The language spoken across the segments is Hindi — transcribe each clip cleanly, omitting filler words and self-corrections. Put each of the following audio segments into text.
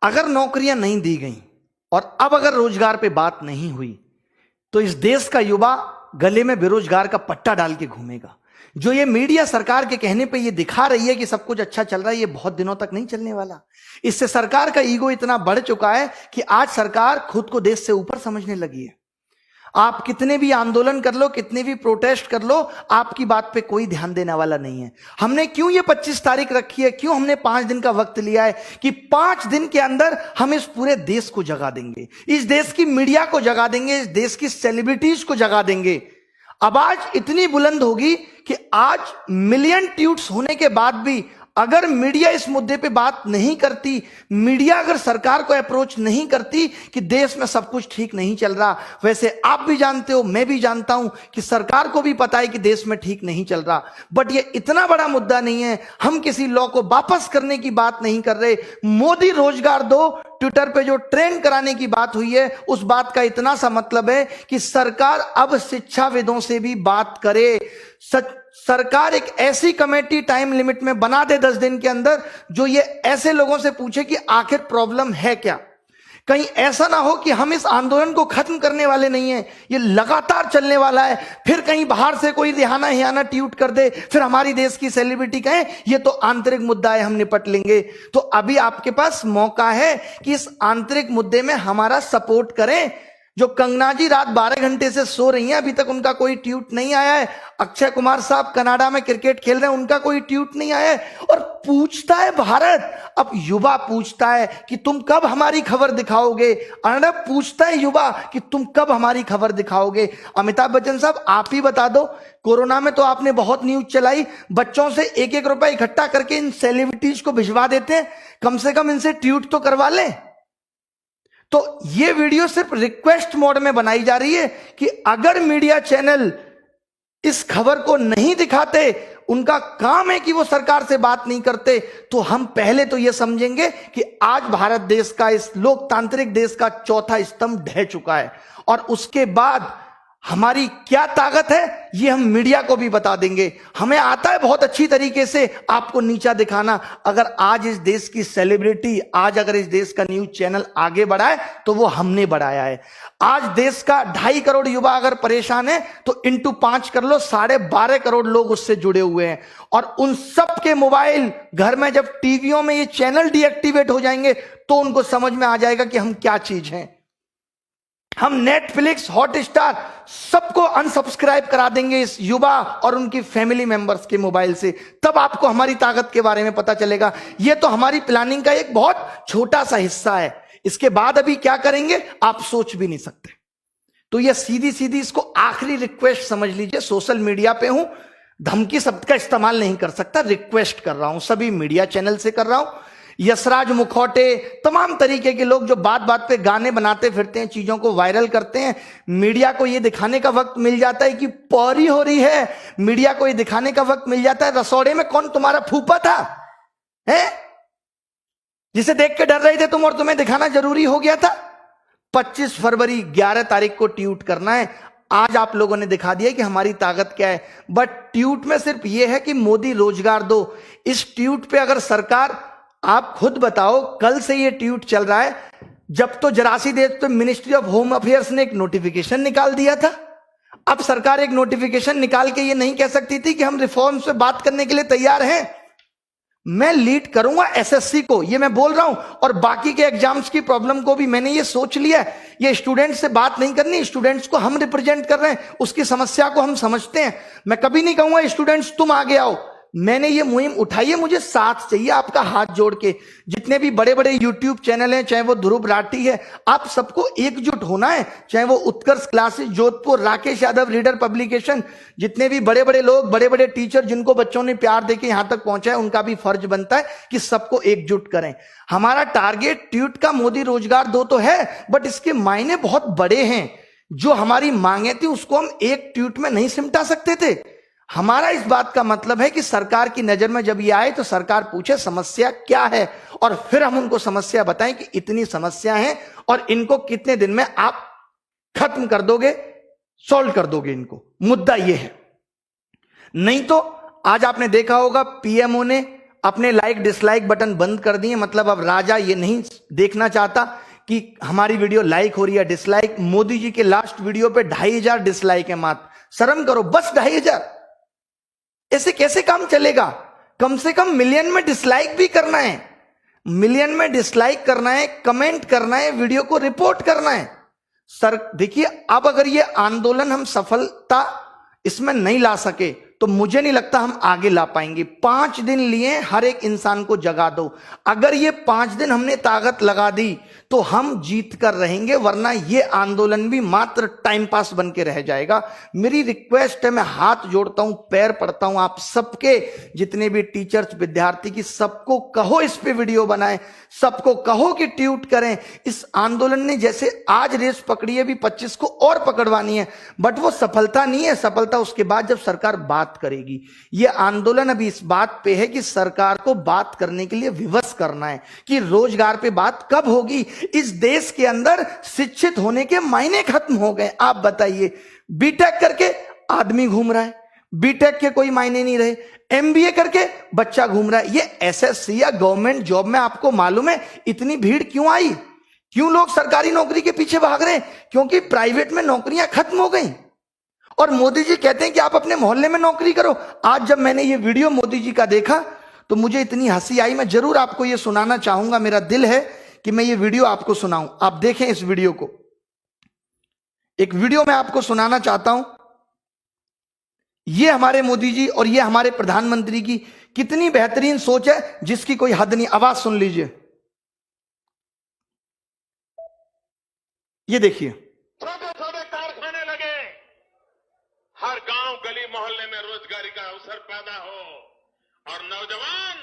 अगर नौकरियां नहीं दी गई और अब अगर रोजगार पे बात नहीं हुई तो इस देश का युवा गले में बेरोजगार का पट्टा डाल के घूमेगा। जो ये मीडिया सरकार के कहने पे ये दिखा रही है कि सब कुछ अच्छा चल रहा है, ये बहुत दिनों तक नहीं चलने वाला। इससे सरकार का ईगो इतना बढ़ चुका है कि आज सरकार खुद को देश से ऊपर समझने लगी है। आप कितने भी आंदोलन कर लो, कितने भी प्रोटेस्ट कर लो, आपकी बात पे कोई ध्यान देने वाला नहीं है। हमने क्यों ये 25 तारीख रखी है, क्यों हमने 5 दिन का वक्त लिया है कि 5 दिन के अंदर हम इस पूरे देश को जगा देंगे, इस देश की मीडिया को जगा देंगे, इस देश की सेलिब्रिटीज को जगा देंगे। आवाज इतनी बुलंद होगी कि आज मिलियन ट्वीट्स होने के बाद भी अगर मीडिया इस मुद्दे पे बात नहीं करती, मीडिया अगर सरकार को अप्रोच नहीं करती कि देश में सब कुछ ठीक नहीं चल रहा, वैसे आप भी जानते हो, मैं भी जानता हूं कि सरकार को भी पता है कि देश में ठीक नहीं चल रहा, बट ये इतना बड़ा मुद्दा नहीं है। हम किसी लॉ को वापस करने की बात नहीं कर रहे। मोदी रोजगार दो ट्विटर पे जो ट्रेंड कराने की बात हुई है, उस बात का इतना सा मतलब है कि सरकार अब शिक्षाविदों से भी बात करे। सरकार एक ऐसी कमेटी टाइम लिमिट में बना दे 10 दिन के अंदर, जो ये ऐसे लोगों से पूछे कि आखिर प्रॉब्लम है क्या। कहीं ऐसा ना हो कि हम इस आंदोलन को खत्म करने वाले नहीं है, ये लगातार चलने वाला है, फिर कहीं बाहर से कोई रिहाना हियाना ट्वीट कर दे, फिर हमारी देश की सेलिब्रिटी कहे ये तो आंतरिक मुद्दा है, हम निपट लेंगे। तो अभी आपके पास मौका है कि इस आंतरिक मुद्दे में हमारा सपोर्ट करें। जो कंगना जी रात 12 घंटे से सो रही हैं, अभी तक उनका कोई ट्वीट नहीं आया है। अक्षय कुमार साहब कनाडा में क्रिकेट खेल रहे हैं, उनका कोई ट्वीट नहीं आया है। और पूछता है भारत, अब युवा पूछता है कि तुम कब हमारी खबर दिखाओगे। अर्णब पूछता है युवा कि तुम कब हमारी खबर दिखाओगे। अमिताभ बच्चन साहब आप ही बता दो, कोरोना में तो आपने बहुत न्यूज चलाई, बच्चों से 1-1 रुपया इकट्ठा करके इन सेलिब्रिटीज को भिजवा देते हैं, कम से कम इनसे ट्वीट तो करवा लें। तो ये वीडियो सिर्फ रिक्वेस्ट मोड में बनाई जा रही है कि अगर मीडिया चैनल इस खबर को नहीं दिखाते, उनका काम है कि वो सरकार से बात नहीं करते, तो हम पहले तो ये समझेंगे कि आज भारत देश का, इस लोकतांत्रिक देश का चौथा स्तंभ ढह चुका है। और उसके बाद हमारी क्या ताकत है ये हम मीडिया को भी बता देंगे। हमें आता है बहुत अच्छी तरीके से आपको नीचा दिखाना। अगर आज इस देश की सेलिब्रिटी, आज अगर इस देश का न्यूज चैनल आगे बढ़ा है तो वो हमने बढ़ाया है। आज देश का 2.5 करोड़ युवा अगर परेशान है तो इंटू 5 कर लो, 12.5 करोड़ लोग उससे जुड़े हुए हैं। और उन सब के मोबाइल घर में जब टीवियों में ये चैनल डीएक्टिवेट हो जाएंगे तो उनको समझ में आ जाएगा कि हम क्या चीज हैं। हम नेटफ्लिक्स, हॉटस्टार सबको अनसब्सक्राइब करा देंगे इस युवा और उनकी फैमिली मेंबर्स के मोबाइल से। तब आपको हमारी ताकत के बारे में पता चलेगा। यह तो हमारी प्लानिंग का एक बहुत छोटा सा हिस्सा है। इसके बाद अभी क्या करेंगे आप सोच भी नहीं सकते। तो यह सीधी सीधी इसको आखिरी रिक्वेस्ट समझ लीजिए। सोशल मीडिया पे हूं, धमकी शब्द का इस्तेमाल नहीं कर सकता, रिक्वेस्ट कर रहा हूं, सभी मीडिया चैनल से कर रहा हूं। यशराज मुखौटे, तमाम तरीके के लोग जो बात बात पे गाने बनाते फिरते हैं, चीजों को वायरल करते हैं, मीडिया को ये दिखाने का वक्त मिल जाता है कि पौरी हो रही है, मीडिया को ये दिखाने का वक्त मिल जाता है रसोड़े में कौन तुम्हारा फूफा था है, जिसे देख के डर रहे थे तुम और तुम्हें दिखाना जरूरी हो गया था। 25 फरवरी 11 तारीख को ट्वीट करना है। आज आप लोगों ने दिखा दिया कि हमारी ताकत क्या है। बट ट्वीट में सिर्फ यह है कि मोदी रोजगार दो। इस ट्वीट पे अगर सरकार, आप खुद बताओ, कल से ये ट्वीट चल रहा है, जब तो जरासी देश तो मिनिस्ट्री ऑफ होम अफेयर्स ने एक नोटिफिकेशन निकाल दिया था। अब सरकार एक नोटिफिकेशन निकाल के ये नहीं कह सकती थी कि हम रिफॉर्म्स पे बात करने के लिए तैयार हैं। मैं लीड करूंगा एसएससी को, ये मैं बोल रहा हूं, और बाकी के एग्जाम्स की प्रॉब्लम को भी मैंने ये सोच लिया है। ये स्टूडेंट्स से बात नहीं करनी, स्टूडेंट्स को हम रिप्रेजेंट कर रहे हैं, उसकी समस्या को हम समझते हैं। मैं कभी नहीं कहूंगा स्टूडेंट्स तुम आगे आओ। मैंने ये मुहिम उठाई है, मुझे साथ चाहिए आपका, हाथ जोड़ के। जितने भी बड़े बड़े यूट्यूब चैनल हैं, चाहे वो ध्रुव राठी है, आप सबको एकजुट होना है। चाहे वो Utkarsh classes Jodhpur, Rakesh Yadav reader publication, जितने भी बड़े बड़े लोग, बड़े बड़े टीचर जिनको बच्चों ने प्यार देके यहां तक पहुंचा है, उनका भी फर्ज बनता है कि सबको एकजुट करें। हमारा टारगेट ट्वीट का मोदी रोजगार दो तो है, बट इसके मायने बहुत बड़े हैं। जो हमारी मांगे थी उसको हम एक ट्वीट में नहीं सिमटा सकते थे। हमारा इस बात का मतलब है कि सरकार की नजर में जब ये आए तो सरकार पूछे समस्या क्या है, और फिर हम उनको समस्या बताएं कि इतनी समस्या है और इनको कितने दिन में आप खत्म कर दोगे, सॉल्व कर दोगे इनको। मुद्दा ये है। नहीं तो आज आपने देखा होगा पीएमओ ने अपने लाइक डिसलाइक बटन बंद कर दिए। मतलब अब राजा ये नहीं देखना चाहता कि हमारी वीडियो लाइक हो रही है डिसलाइक। मोदी जी के लास्ट वीडियो पे 2500 डिसलाइक है मात्र। शर्म करो, बस 2500। ऐसे कैसे काम चलेगा? कम से कम मिलियन में डिसलाइक भी करना है, मिलियन में डिसलाइक करना है, कमेंट करना है, वीडियो को रिपोर्ट करना है। सर देखिए, अब अगर ये आंदोलन हम सफलता इसमें नहीं ला सके तो मुझे नहीं लगता हम आगे ला पाएंगे। 5 दिन लिए हर एक इंसान को जगा दो। अगर ये 5 दिन हमने ताकत लगा दी तो हम जीत कर रहेंगे, वरना ये आंदोलन भी मात्र टाइम पास बन के रह जाएगा। मेरी रिक्वेस्ट है, मैं हाथ जोड़ता हूं, पैर पड़ता हूं आप सबके, जितने भी टीचर्स विद्यार्थी की, सबको कहो इस पे वीडियो बनाएं, सबको कहो कि ट्वीट करें। इस आंदोलन ने जैसे आज रेस पकड़ी है, भी 25 को और पकड़वानी है, बट वो सफलता नहीं है। सफलता उसके बाद जब सरकार बात करेगी। ये आंदोलन अभी इस बात पे है कि सरकार को बात करने के लिए विवश करना है कि रोजगार पे बात कब होगी। इस देश के अंदर शिक्षित होने के मायने खत्म हो गए। आप बताइए, बीटेक करके आदमी घूम रहा है, बीटेक के कोई मायने नहीं रहे, एमबीए करके बच्चा घूम रहा है। ये एसएससी या गवर्नमेंट जॉब में आपको मालूम है इतनी भीड़ क्यों आई? क्यों लोग सरकारी नौकरी के पीछे भाग रहे हैं? क्योंकि प्राइवेट में नौकरियां खत्म हो गई और मोदी जी कहते हैं कि आप अपने मोहल्ले में नौकरी करो। आज जब मैंने ये वीडियो मोदी जी का देखा तो मुझे इतनी हंसी आई। मैं जरूर आपको ये सुनाना चाहूंगा, मेरा दिल है कि मैं ये वीडियो आपको सुनाऊं। आप देखें इस वीडियो को। एक वीडियो मैं आपको सुनाना चाहता हूं। ये हमारे मोदी जी और ये हमारे प्रधानमंत्री की कितनी बेहतरीन सोच है, जिसकी कोई हद नहीं। आवाज सुन लीजिए, ये देखिए। छोटे छोटे कारखाने लगे, हर गांव गली मोहल्ले में रोजगारी का अवसर पैदा हो और नौजवान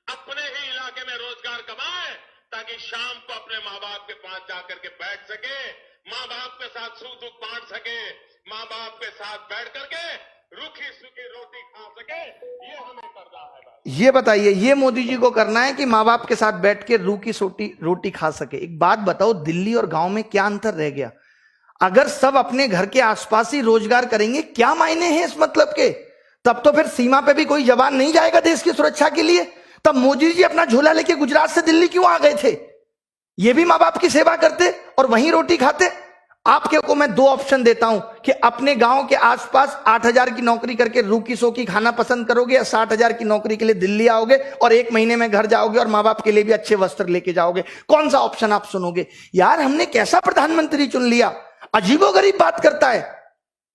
अपने ही इलाके में रोजगार कमाए ताकि शाम को अपने माँ बाप के पास जाकर के बैठ सके, माँ बाप के साथ सुख दुख बांट सके, माँ बाप के साथ बैठ करके रूखी सूखी रोटी खा सके। ये हमें करना है भाई। ये बताइए, ये मोदी जी को करना है कि माँ बाप के साथ बैठ के रूखी रोटी खा सके। एक बात बताओ, दिल्ली और गांव में क्या अंतर रह गया? अगर सब अपने घर के आसपास ही रोजगार करेंगे, क्या मायने हैं इस मतलब के? तब तो फिर सीमा पे भी कोई जवान नहीं जाएगा देश की सुरक्षा के लिए। तब मोदी जी अपना झोला लेके गुजरात से दिल्ली क्यों आ गए थे? ये भी माँ बाप की सेवा करते और वहीं रोटी खाते। आपके को मैं 2 ऑप्शन देता हूं कि अपने गांव के आसपास 8000 की नौकरी करके रूखी सोखी खाना पसंद करोगे, या 60,000 की नौकरी के लिए दिल्ली आओगे और 1 महीने में घर जाओगे और माँ बाप के लिए भी अच्छे वस्त्र लेके जाओगे। कौन सा ऑप्शन आप सुनोगे? यार, हमने कैसा प्रधानमंत्री चुन लिया? अजीबोगरीब बात करता है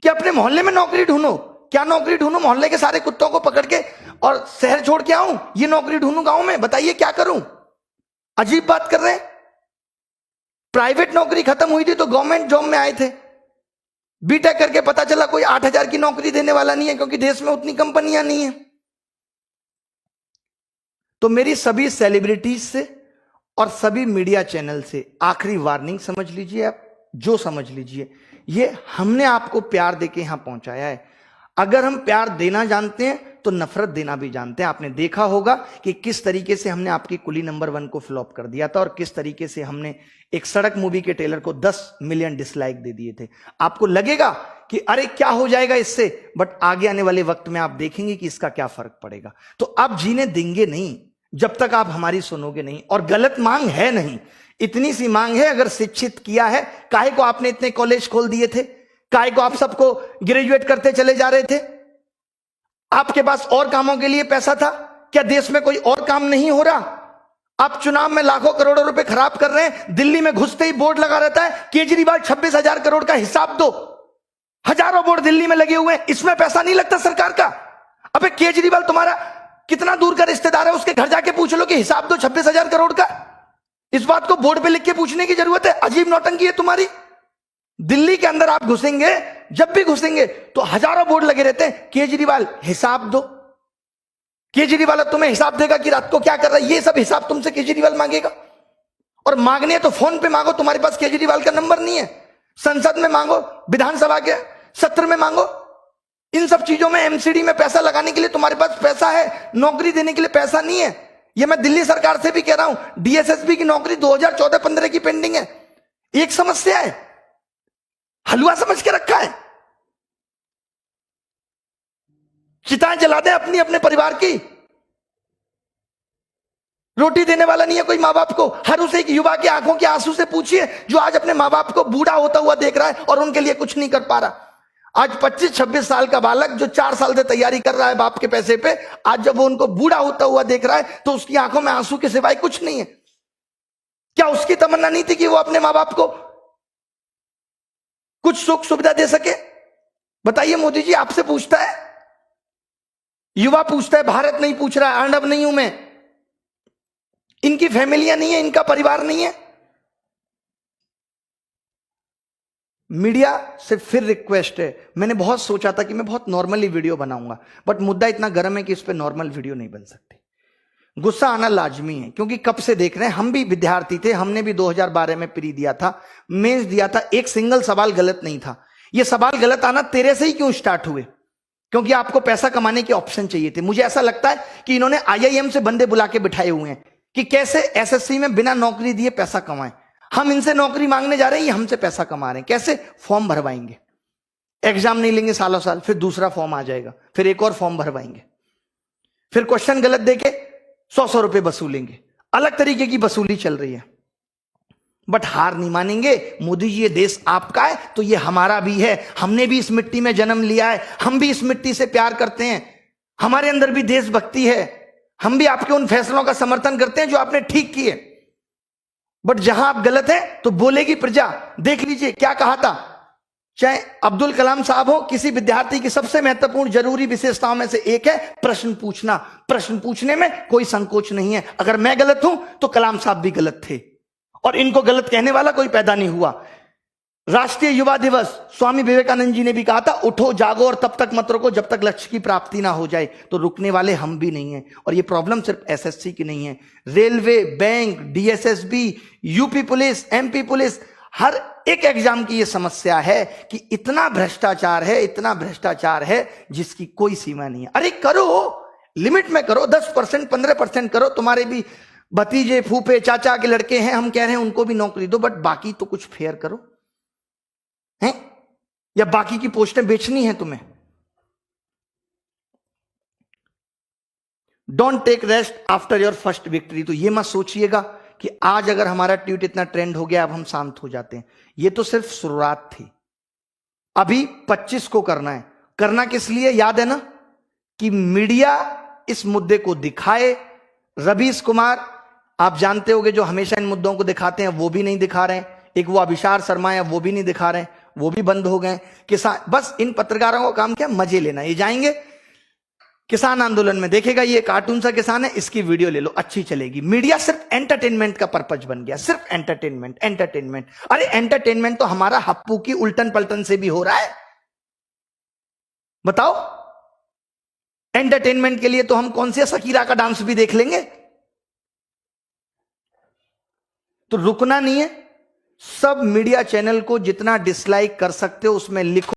कि अपने मोहल्ले में नौकरी ढूंढो। क्या नौकरी ढूंढूं? मोहल्ले के सारे कुत्तों को पकड़ के और शहर छोड़ के आऊं? ये नौकरी ढूंढूं गांव में? बताइए क्या करूं? अजीब बात कर रहे हैं। प्राइवेट नौकरी खत्म हुई थी तो गवर्नमेंट जॉब में आए थे। बीटेक करके पता चला कोई 8000 की नौकरी देने वाला नहीं है, क्योंकि देश में उतनी कंपनियां नहीं है। तो मेरी सभी सेलिब्रिटीज से और सभी मीडिया चैनल से आखिरी वार्निंग समझ लीजिए, आप जो समझ लीजिए, ये हमने आपको प्यार देके यहां पहुंचाया है। अगर हम प्यार देना जानते हैं तो नफरत देना भी जानते हैं। आपने देखा होगा कि किस तरीके से हमने आपकी कुली नंबर 1 को फ्लॉप कर दिया था और किस तरीके से हमने एक सड़क मूवी के ट्रेलर को 10 मिलियन डिसलाइक दे दिए थे। आपको लगेगा कि अरे क्या हो जाएगा इससे, बट आगे आने वाले वक्त में आप देखेंगे कि इसका क्या फर्क पड़ेगा। तो आप जीने देंगे नहीं जब तक आप हमारी सुनोगे नहीं। और गलत मांग है नहीं, इतनी सी मांग है, अगर शिक्षित किया है, काहे को आपने इतने कॉलेज खोल दिए थे? काहे को आप सबको ग्रेजुएट करते चले जा रहे थे? आपके पास और कामों के लिए पैसा था क्या? देश में कोई और काम नहीं हो रहा? आप चुनाव में लाखों करोड़ों रुपए खराब कर रहे हैं। दिल्ली में घुसते ही बोर्ड लगा रहता है, केजरीवाल 26,000 करोड़ का हिसाब दो। हजारों बोर्ड दिल्ली में लगे हुए हैं, इसमें पैसा नहीं लगता सरकार का? अबे केजरीवाल तुम्हारा कितना दूर का रिश्तेदार है, उसके घर जाके पूछ लो कि हिसाब दो 26,000 करोड़ का। इस बात को बोर्ड पे लिख के पूछने की जरूरत है? अजीब नौटंकी है तुम्हारी। दिल्ली के अंदर आप घुसेंगे, जब भी घुसेंगे तो हजारों बोर्ड लगे रहते हैं, केजरीवाल हिसाब दो। केजरीवाल तुम्हें हिसाब देगा कि रात को क्या कर रहा है, ये सब हिसाब तुमसे केजरीवाल मांगेगा। और मांगने तो फोन पे मांगो, तुम्हारे पास केजरीवाल का नंबर नहीं है। संसद में मांगो, विधानसभा के सत्र में मांगो। इन सब चीजों में एमसीडी में पैसा लगाने के लिए तुम्हारे पास पैसा है, नौकरी देने के लिए पैसा नहीं है। ये मैं दिल्ली सरकार से भी कह रहा हूं, डीएसएसबी की नौकरी 2014-15 की पेंडिंग है। एक समस्या है, हलवा समझ के रखा है। चिताएं जला दें अपनी अपने परिवार की। रोटी देने वाला नहीं है कोई माँ बाप को। हर उस एक युवा की आंखों के आंसू से पूछिए जो आज अपने माँ बाप को बूढ़ा होता हुआ देख रहा है और उनके लिए कुछ नहीं कर पा रहा। आज 25-26 साल का बालक जो 4 साल से तैयारी कर रहा है बाप के पैसे पे, आज जब वो उनको बूढ़ा होता हुआ देख रहा है तो उसकी आंखों में आंसू के सिवाय कुछ नहीं है। क्या उसकी तमन्ना नहीं थी कि वो अपने माँ बाप को कुछ सुख सुविधा दे सके? बताइए मोदी जी, आपसे पूछता है, युवा पूछता है, भारत नहीं पूछ रहा है। अर्नब नहीं हूं मैं, इनकी फैमिलियां नहीं है, इनका परिवार नहीं है। मीडिया से फिर रिक्वेस्ट है, मैंने बहुत सोचा था कि मैं बहुत नॉर्मली वीडियो बनाऊंगा, बट मुद्दा इतना गर्म है कि इस पे नॉर्मल वीडियो नहीं बन सकती। गुस्सा आना लाजमी है, क्योंकि कब से देख रहे हैं, हम भी विद्यार्थी थे, हमने भी 2012 में प्री दिया था, मेंस दिया था, एक सिंगल सवाल गलत नहीं था। ये सवाल गलत आना तेरे से ही क्यों स्टार्ट हुए? क्योंकि आपको पैसा कमाने के ऑप्शन चाहिए थे। मुझे ऐसा लगता है कि इन्होंने IIM से बंदे बुला के बिठाए हुए हैं कि कैसे SSC में बिना नौकरी दिए पैसा कमाएं। हम इनसे नौकरी मांगने जा रहे हैं, ये हमसे पैसा कमा रहे हैं। कैसे? फॉर्म भरवाएंगे, एग्जाम नहीं लेंगे सालों साल, फिर दूसरा फॉर्म आ जाएगा, फिर एक और फॉर्म भरवाएंगे, फिर क्वेश्चन गलत देके 100 रुपए वसूलेंगे। अलग तरीके की वसूली चल रही है, बट हार नहीं मानेंगे। मोदी जी, ये देश आपका है तो ये हमारा भी है, हमने भी इस मिट्टी में जन्म लिया है, हम भी इस मिट्टी से प्यार करते हैं, हमारे अंदर भी देशभक्ति है, हम भी आपके उन फैसलों का समर्थन करते हैं जो आपने ठीक किए। बट जहां आप गलत हैं तो बोलेगी प्रजा। देख लीजिए क्या कहा था, चाहे अब्दुल कलाम साहब हो, किसी विद्यार्थी की सबसे महत्वपूर्ण जरूरी विशेषताओं में से एक है प्रश्न पूछना। प्रश्न पूछने में कोई संकोच नहीं है। अगर मैं गलत हूं तो कलाम साहब भी गलत थे, और इनको गलत कहने वाला कोई पैदा नहीं हुआ। राष्ट्रीय युवा दिवस, स्वामी विवेकानंद जी ने भी कहा था, उठो जागो और तब तक मत रुको जब तक लक्ष्य की प्राप्ति ना हो जाए। तो रुकने वाले हम भी नहीं हैं। और ये प्रॉब्लम सिर्फ SSC की नहीं है, railway, bank, DSSB, UP police, MP police, हर एक एग्जाम की ये समस्या है कि इतना भ्रष्टाचार है, इतना भ्रष्टाचार है जिसकी कोई सीमा नहीं है। अरे करो, लिमिट में करो, 10%, 15% करो। तुम्हारे भी भतीजे, फूफे, चाचा के लड़के हैं, हम कह रहे हैं उनको भी नौकरी दो, बट बाकी तो कुछ फेयर करो हैं? या बाकी की पोस्टें बेचनी है तुम्हें? Don't take rest after your first victory. तो ये मत सोचिएगा कि आज अगर हमारा ट्वीट इतना ट्रेंड हो गया अब हम शांत हो जाते हैं। ये तो सिर्फ शुरुआत थी, अभी 25 को करना है। करना किस लिए याद है ना, कि मीडिया इस मुद्दे को दिखाए। रवीश कुमार आप जानते होंगे, जो हमेशा इन मुद्दों को दिखाते हैं, वो भी नहीं दिखा रहे हैं। एक वो अभिसार शर्मा है, वो भी नहीं दिखा रहे हैं, वो भी बंद हो गए। किसान, बस इन पत्रकारों का काम क्या, मजे लेना। ये जाएंगे किसान आंदोलन में, देखेगा ये कार्टून सा किसान है, इसकी वीडियो ले लो, अच्छी चलेगी। मीडिया सिर्फ एंटरटेनमेंट का पर्पज बन गया, सिर्फ एंटरटेनमेंट, एंटरटेनमेंट। अरे एंटरटेनमेंट तो हमारा हप्पू की उल्टन पलटन से भी हो रहा है। बताओ, एंटरटेनमेंट के लिए तो हम कौन से शकीरा का डांस भी देख लेंगे। तो रुकना नहीं है। सब मीडिया चैनल को जितना डिसलाइक कर सकते हो उसमें लिखो।